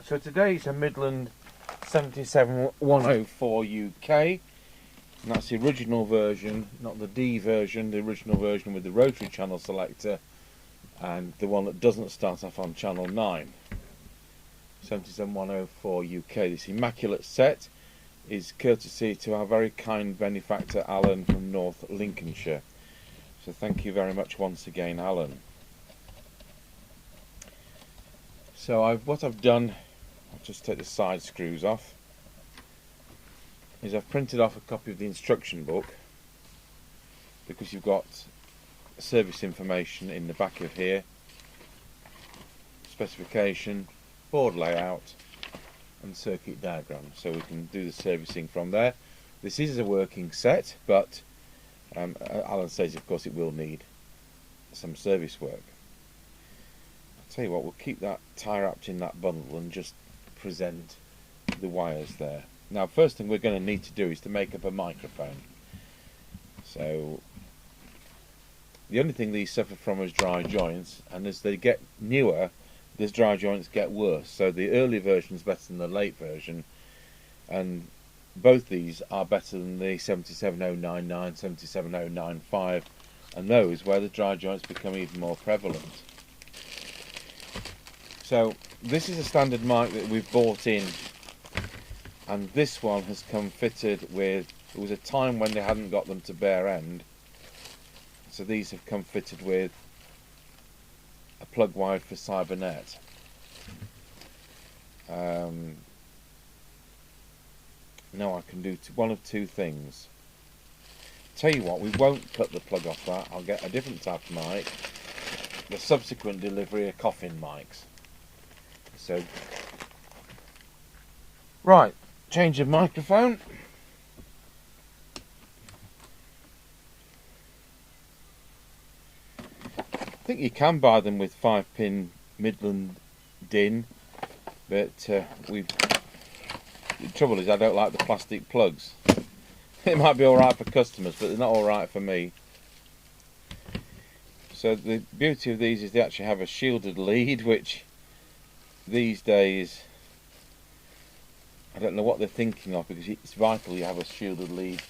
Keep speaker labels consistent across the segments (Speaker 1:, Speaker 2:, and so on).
Speaker 1: So today it's a Midland 77104 UK, and that's the original version, not the D version, the original version with the rotary channel selector, and the one that doesn't start off on channel 9. 77104 UK. This immaculate set is courtesy to our very kind benefactor Alan from North Lincolnshire. So thank you very much once again, Alan. So what I've done, I'll just take the side screws off, is I've printed off a copy of the instruction book, because you've got service information in the back of here, specification, board layout and circuit diagram, so we can do the servicing from there. This is a working set, but Alan says of course it will need some service work. I'll tell you what, we'll keep that tie wrapped in that bundle and just present the wires there. Now, first thing we're going to need to do is to make up a microphone. So the only thing these suffer from is dry joints, and as they get newer, these dry joints get worse. So the early version is better than the late version, and both these are better than the 77099, 77095, and those where the dry joints become even more prevalent. So this is a standard mic that we've bought in, and this one has come fitted with, there was a time when they hadn't got them to bare end, so these have come fitted with a plug wide for Cybernet. Now I can do one of two things. Tell you what, we won't cut the plug off that. I'll get a different type of mic. The subsequent delivery are coffin mics. So, right, change of microphone. I think you can buy them with 5-pin Midland DIN, but the trouble is I don't like the plastic plugs. It might be alright for customers, but they're not alright for me. So the beauty of these is they actually have a shielded lead, which these days I don't know what they're thinking of, because it's vital you have a shielded lead.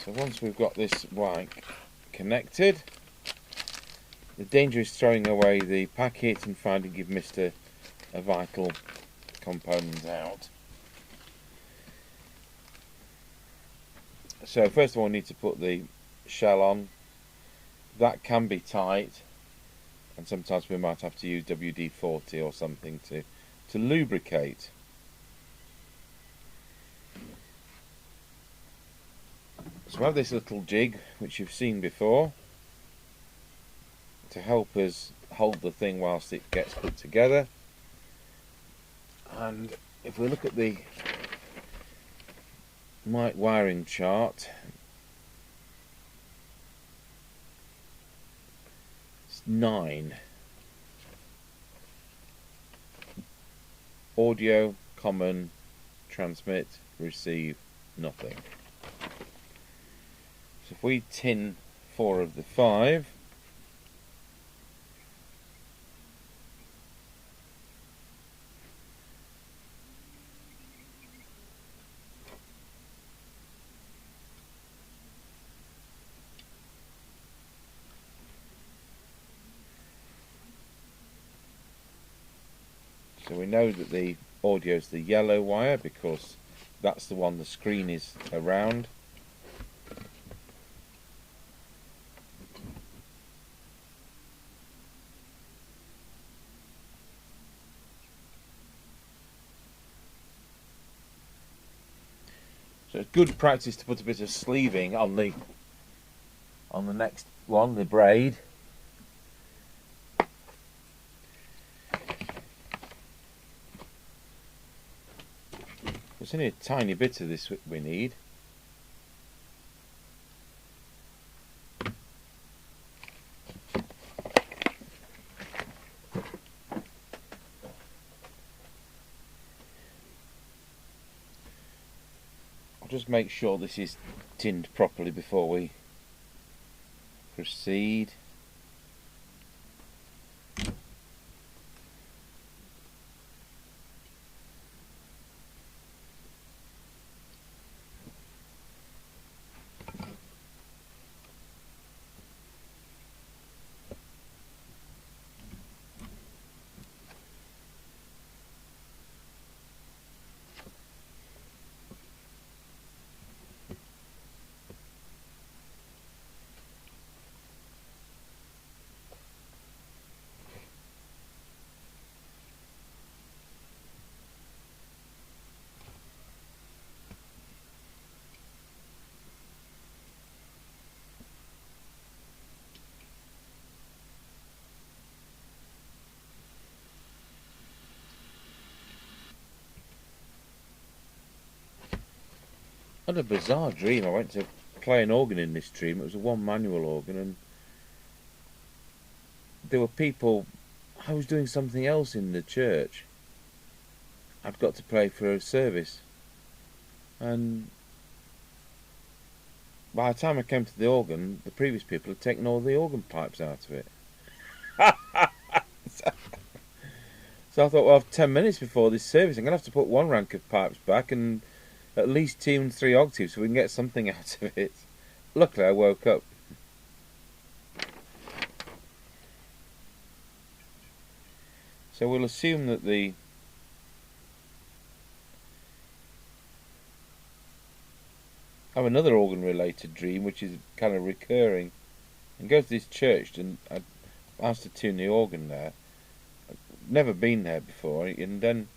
Speaker 1: So once we've got this mic connected, the danger is throwing away the packet and finding you've missed a vital component out. So first of all we need to put the shell on. That can be tight, and sometimes we might have to use WD-40 or something to lubricate. So we have this little jig which you've seen before to help us hold the thing whilst it gets put together. And if we look at the mic wiring chart, it's 9. Audio, common, transmit, receive, nothing. So if we tin 4 of the 5, so we know that the audio is the yellow wire because that's the one the screen is around. So it's good practice to put a bit of sleeving on the next one, the braid. There's only a tiny bit of this we need. I'll just make sure this is tinned properly before we Proceed. I had a bizarre dream. I went to play an organ in this dream. It was a one manual organ, and there were people. I was doing something else in the church. I'd got to play for a service, and by the time I came to the organ, the previous people had taken all the organ pipes out of it. So I thought, well, 10 minutes before this service, I'm going to have to put one rank of pipes back and at least tune 3 octaves so we can get something out of it. Luckily, I woke up. So we'll assume that I have another organ-related dream, which is kind of recurring. And go to this church, and I asked to tune the organ there. I've never been there before, and then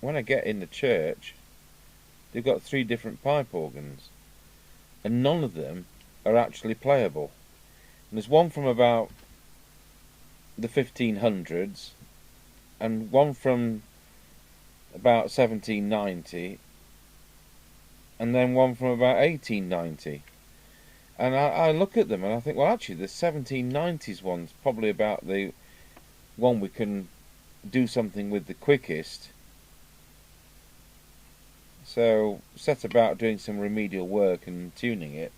Speaker 1: when I get in the church, they've got 3 different pipe organs, and none of them are actually playable. And there's one from about the 1500s, and one from about 1790, and then one from about 1890. And I look at them and I think, well, actually the 1790s one's probably about the one we can do something with the quickest. So set about doing some remedial work and tuning it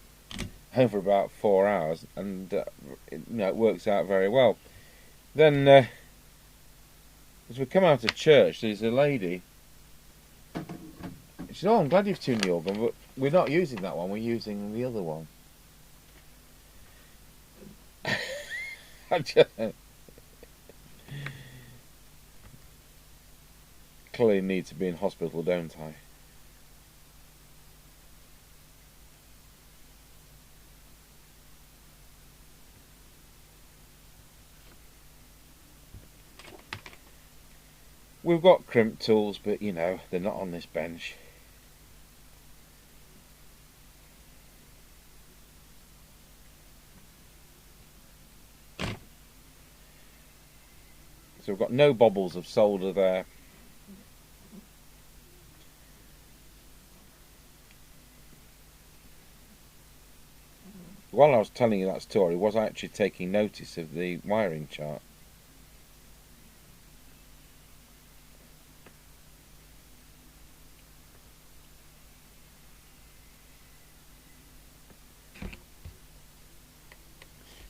Speaker 1: over about 4 hours, and it works out very well. Then as we come out of church, there's a lady. She said, "Oh, I'm glad you've tuned the organ, but we're not using that one, we're using the other one." Clearly need to be in hospital, don't I? We've got crimp tools, but they're not on this bench. So we've got no bobbles of solder there. While I was telling you that story, was I actually taking notice of the wiring chart?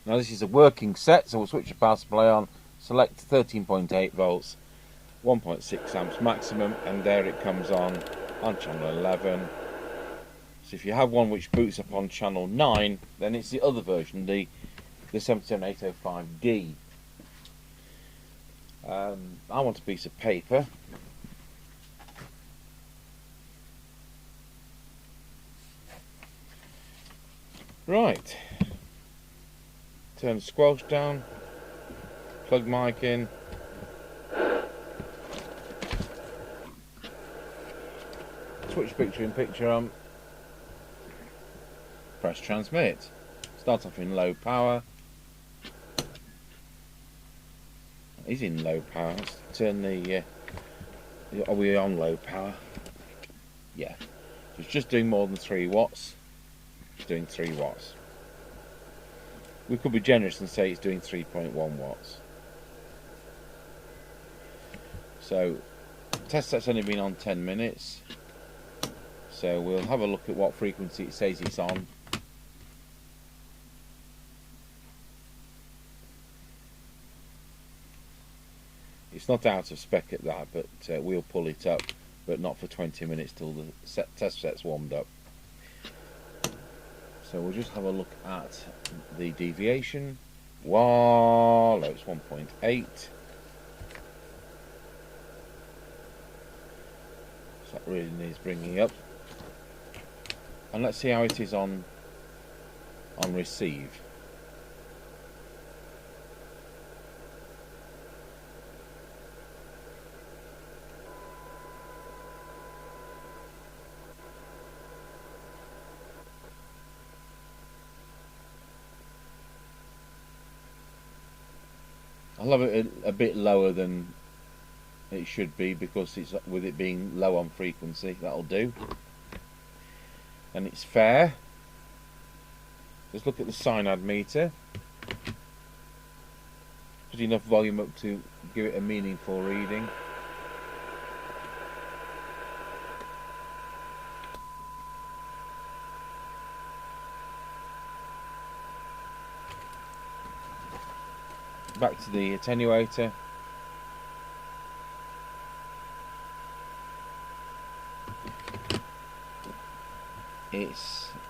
Speaker 1: Now this is a working set, so we'll switch the power supply on, select 13.8 volts, 1.6 amps maximum, and there it comes on channel 11. So if you have one which boots up on channel 9, then it's the other version, the 77805D. I want a piece of paper. Right. Turn the squelch down. Plug mic in. Switch picture in picture on. Press transmit. Start off in low power. He's in low power. Let's turn the. Are we on low power? Yeah. So it's just doing more than 3 watts. It's doing 3 watts. We could be generous and say it's doing 3.1 watts. So, test set's only been on 10 minutes. So we'll have a look at what frequency it says it's on. It's not out of spec at that, but we'll pull it up, but not for 20 minutes till the test set's warmed up. So we'll just have a look at the deviation. Wow, it's 1.8. So that really needs bringing up. And let's see how it is on receive. I'll have it a bit lower than it should be because it's with it being low on frequency. That'll do. And it's fair. Just look at the synod meter. Put enough volume up to give it a meaningful reading. Back to the attenuator.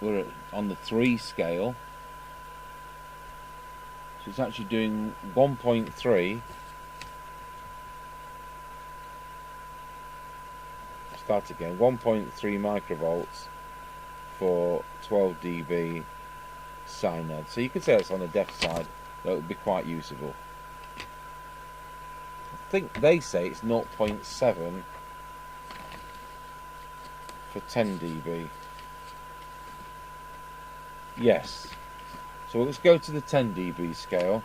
Speaker 1: We're on the 3 scale, so it's actually doing 1.3. Start again. 1.3 microvolts for 12 dB synod. So you could say that's on the deaf side. That would be quite usable. I think they say it's 0.7 for 10 dB. Yes. So let's go to the 10 dB scale.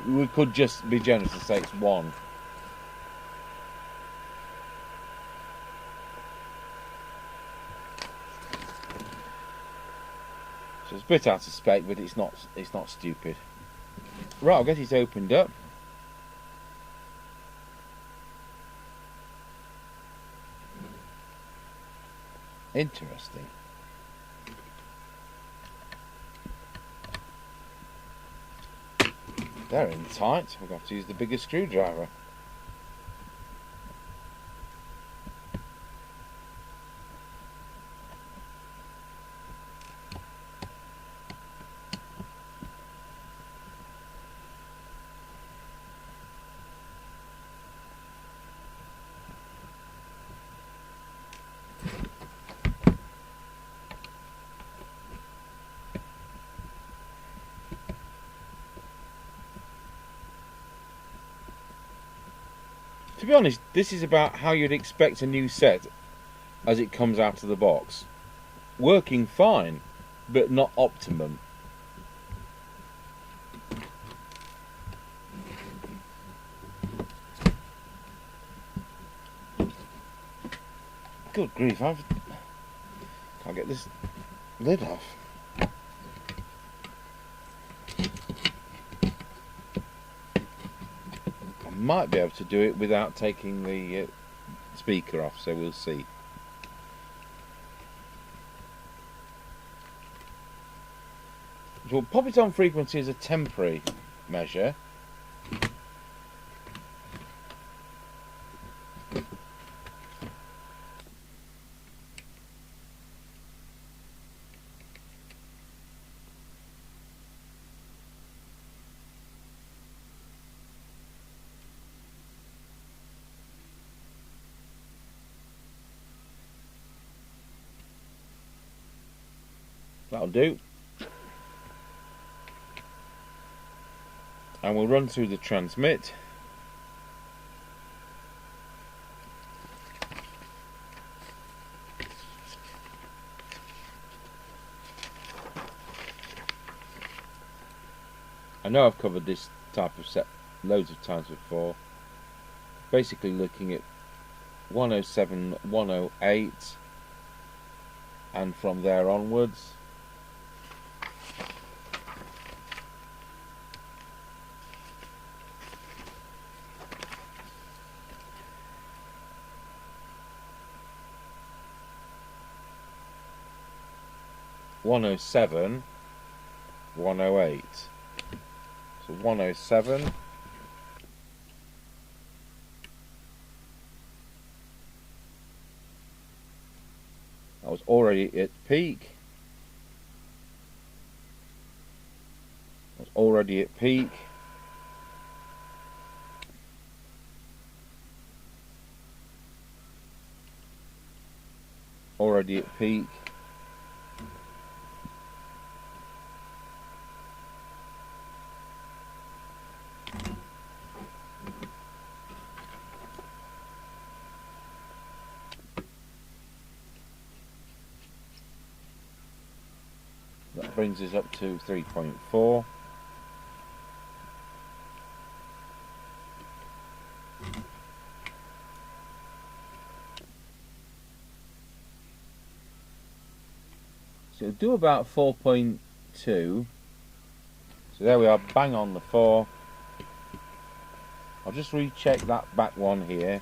Speaker 1: We could just be generous and say it's 1. So it's a bit out of spec, but it's not stupid. Right, I'll get it opened up. Interesting. They're in tight. We're going to have to use the bigger screwdriver. To be honest, this is about how you'd expect a new set as it comes out of the box. Working fine, but not optimum. Good grief, can't get this lid off. Might be able to do it without taking the speaker off, so we'll see. So we'll pop it on frequency as a temporary measure. That'll do. And we'll run through the transmit. I know I've covered this type of set loads of times before. Basically looking at 107, 108 and from there onwards. 107, 108. So 107. I was already at peak. Already at peak. Already at peak. That brings us up to 3.4. So do about 4.2. So there we are, bang on the 4. I'll just recheck that back one here.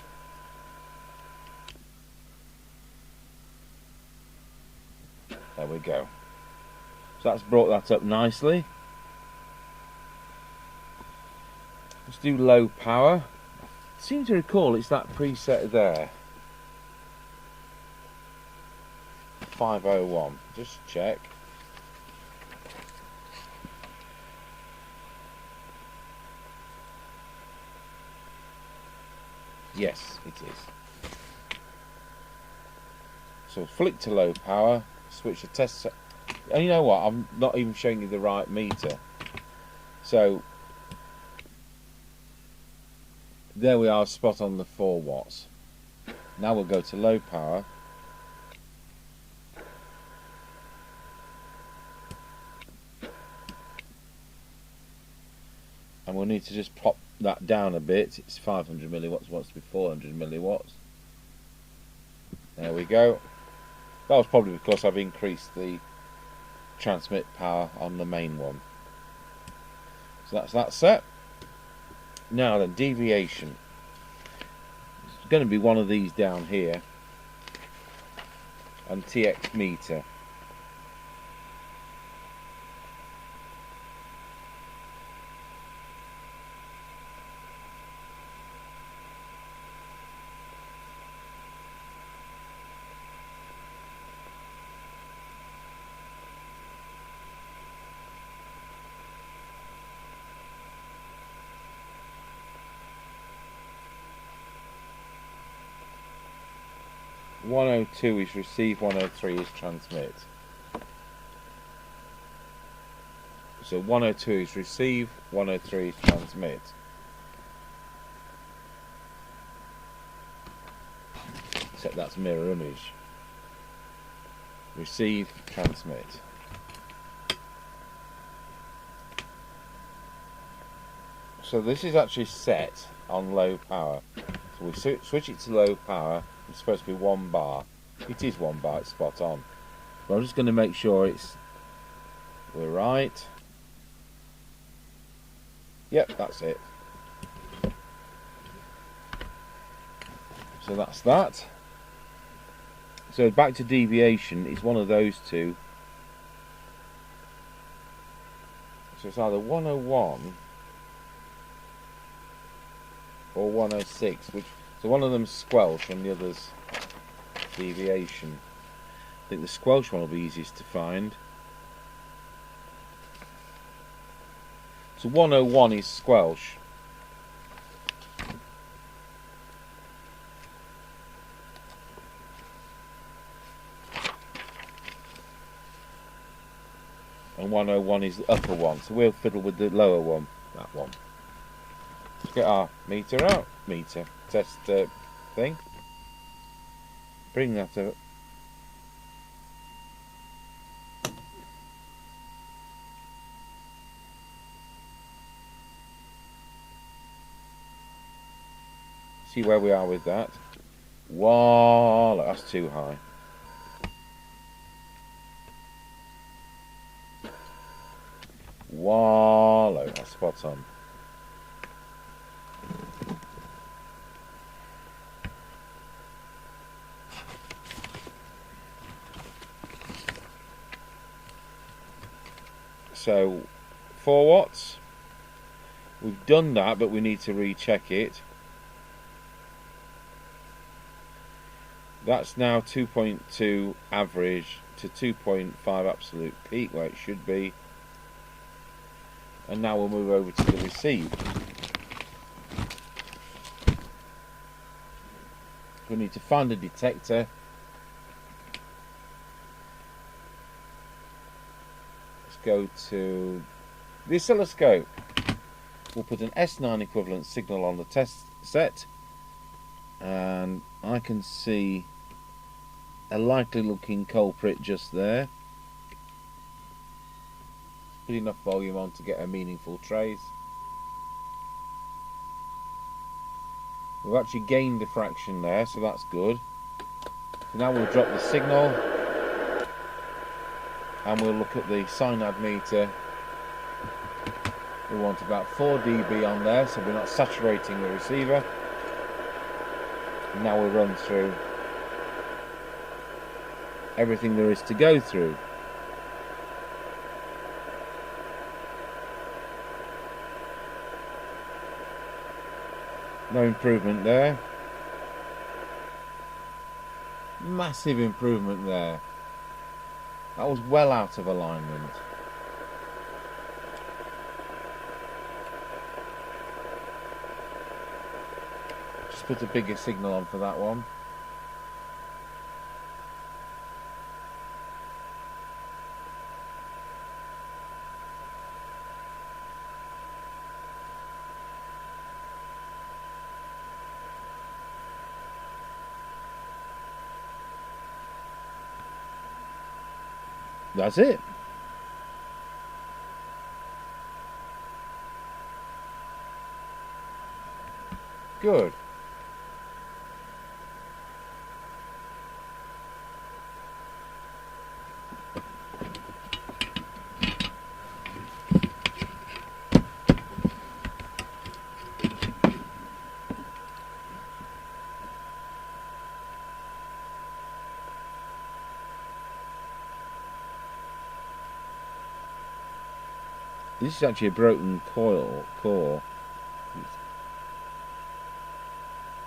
Speaker 1: There we go. So that's brought that up nicely. Let's do low power. I seem to recall it's that preset there. 501. Just check. Yes, it is. So flick to low power, switch the test. And you know what? I'm not even showing you the right meter. So there we are, spot on the 4 watts. Now we'll go to low power. And we'll need to just pop that down a bit. It's 500 milliwatts, wants to be 400 milliwatts. There we go. That was probably because I've increased the transmit power on the main one. So that's that set. Now then, deviation. It's going to be one of these down here. And TX meter. (102) is receive, 103 is transmit. So 102 is receive, 103 is transmit. Except that's mirror image. Receive, transmit. So this is actually set on low power. So we switch it to low power. It's supposed to be 1 bar. It is 1 bar, it's spot on. But I'm just going to make sure we're right. Yep, that's it. So that's that. So back to deviation, it's one of those two. So it's either 101 or 106, so one of them's Squelch and the other's deviation. I think the Squelch one will be easiest to find. So 101 is Squelch. And 101 is the upper one, so we'll fiddle with the lower one, that one. Let's get our meter out, test thing. Bring that up. See where we are with that. Wow, that's too high. Wow, that's spot on. So 4 watts. We've done that, but we need to recheck it. That's now 2.2 average to 2.5 absolute peak, where it should be. And now we'll move over to the receive. We need to find a detector. Let's go to the oscilloscope. We'll put an S9 equivalent signal on the test set, and I can see a likely looking culprit just there. Put enough volume on to get a meaningful trace. We've actually gained a fraction there, so that's good. So now we'll drop the signal and we'll look at the cyanide meter. We want about 4 dB on there, so we're not saturating the receiver. And now we'll run through everything there is to go through. No improvement there. Massive improvement there. That was well out of alignment. Just put a bigger signal on for that one. That's it. Good. This is actually a broken core.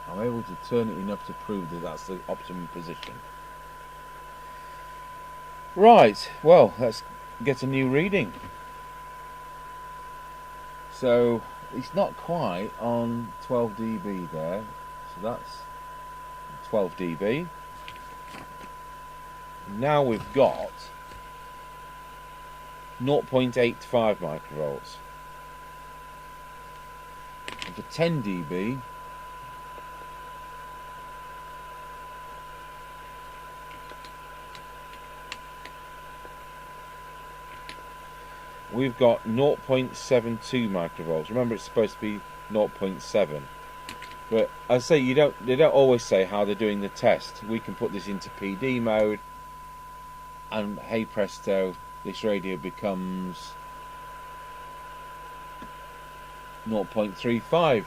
Speaker 1: I'm able to turn it enough to prove that that's the optimum position. Right, well, let's get a new reading. So it's not quite on 12 dB there, so that's 12 dB. Now we've got 0.85 microvolts. And for 10 dB, we've got 0.72 microvolts. Remember, it's supposed to be 0.7. But I say they don't always say how they're doing the test. We can put this into PD mode, and hey presto, this radio becomes 0.35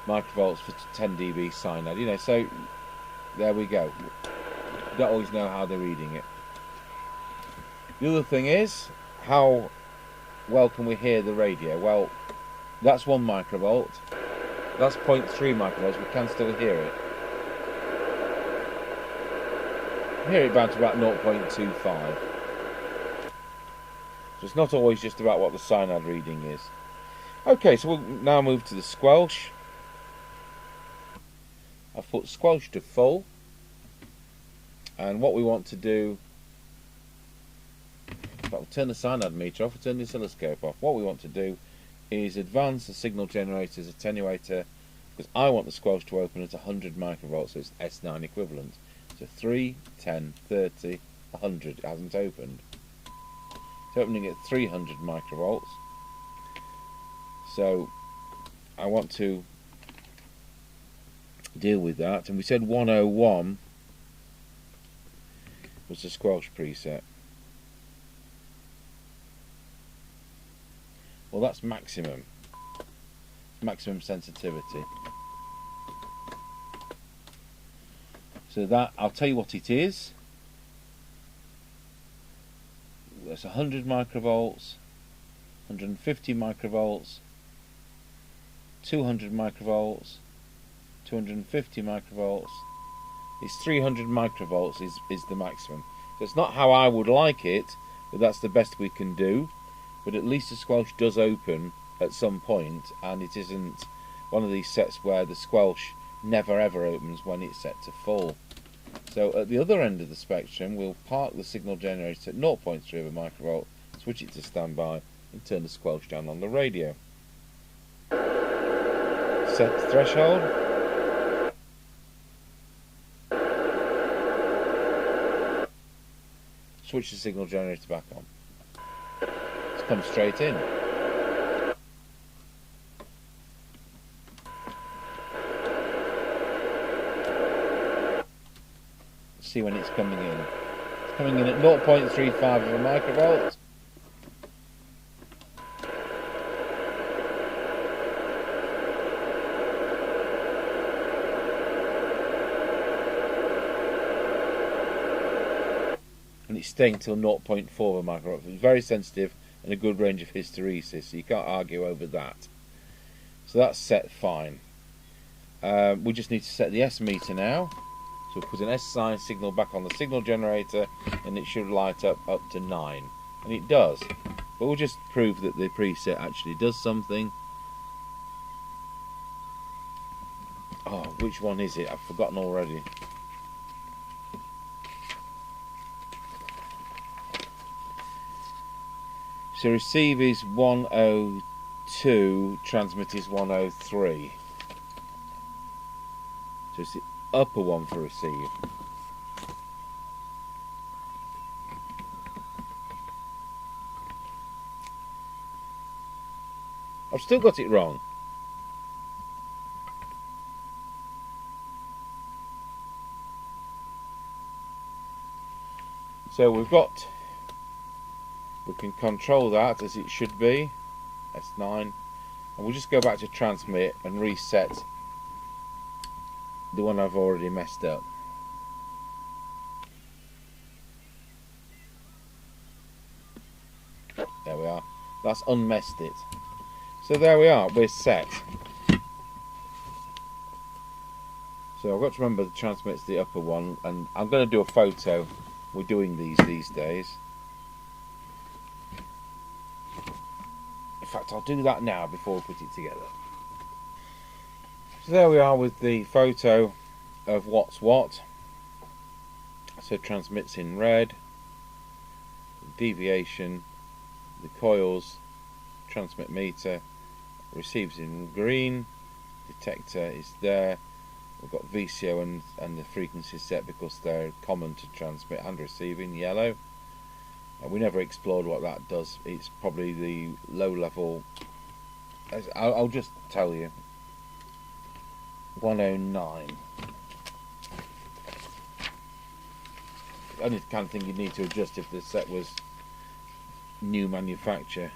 Speaker 1: microvolts for 10 dB cyanide. You know, so there we go. You don't always know how they're reading it. The other thing is, how well can we hear the radio? Well, that's 1 microvolt. That's 0.3 microvolts. We can still hear it. Hear it down to about 0.25. So it's not always just about what the cyanide reading is. Okay, so we'll now move to the squelch. I've put squelch to full, and what we want to do, I'll turn the cyanide meter off, I'll turn the oscilloscope off. What we want to do is advance the signal generator's attenuator, because I want the squelch to open at 100 microvolts, so it's S9 equivalent. So 3, 10, 30, 100, it hasn't opened. It's opening at 300 microvolts. So I want to deal with that, and we said 101 was the squelch preset. Well, that's maximum sensitivity. So that, I'll tell you what it is. that's 100 microvolts, 150 microvolts, 200 microvolts, 250 microvolts. It's 300 microvolts is the maximum. So it's not how I would like it, but that's the best we can do. But at least the squelch does open at some point, and it isn't one of these sets where the squelch never ever opens when it's set to full. So at the other end of the spectrum, we'll park the signal generator at 0.3 of a microvolt, switch it to standby, and turn the squelch down on the radio. Set the threshold. Switch the signal generator back on. It's come straight in. See when it's coming in. It's coming in at 0.35 of a microvolt. And it's staying till 0.4 of a microvolt. It's very sensitive and a good range of hysteresis, so you can't argue over that. So that's set fine. We just need to set the S meter now. So we'll put an S sign signal back on the signal generator, and it should light up to 9. And it does. But we'll just prove that the preset actually does something. Oh, which one is it? I've forgotten already. So receive is 102, transmit is 103. So it's the upper one for receive. I've still got it wrong. So we can control that as it should be, S9, and we'll just go back to transmit and reset the one I've already messed up. There we are. That's unmessed it. So there we are, we're set. So I've got to remember the transmit's the upper one, and I'm going to do a photo. We're doing these days. In fact, I'll do that now before we put it together. So there we are with the photo of what's what. So transmits in red, deviation, the coils, transmit meter, receives in green, detector is there. We've got VCO and the frequency set because they're common to transmit and receive in yellow. We never explored what that does. It's probably the low level. I'll just tell you. 109. Only the kind of thing you'd need to adjust if the set was new manufacture.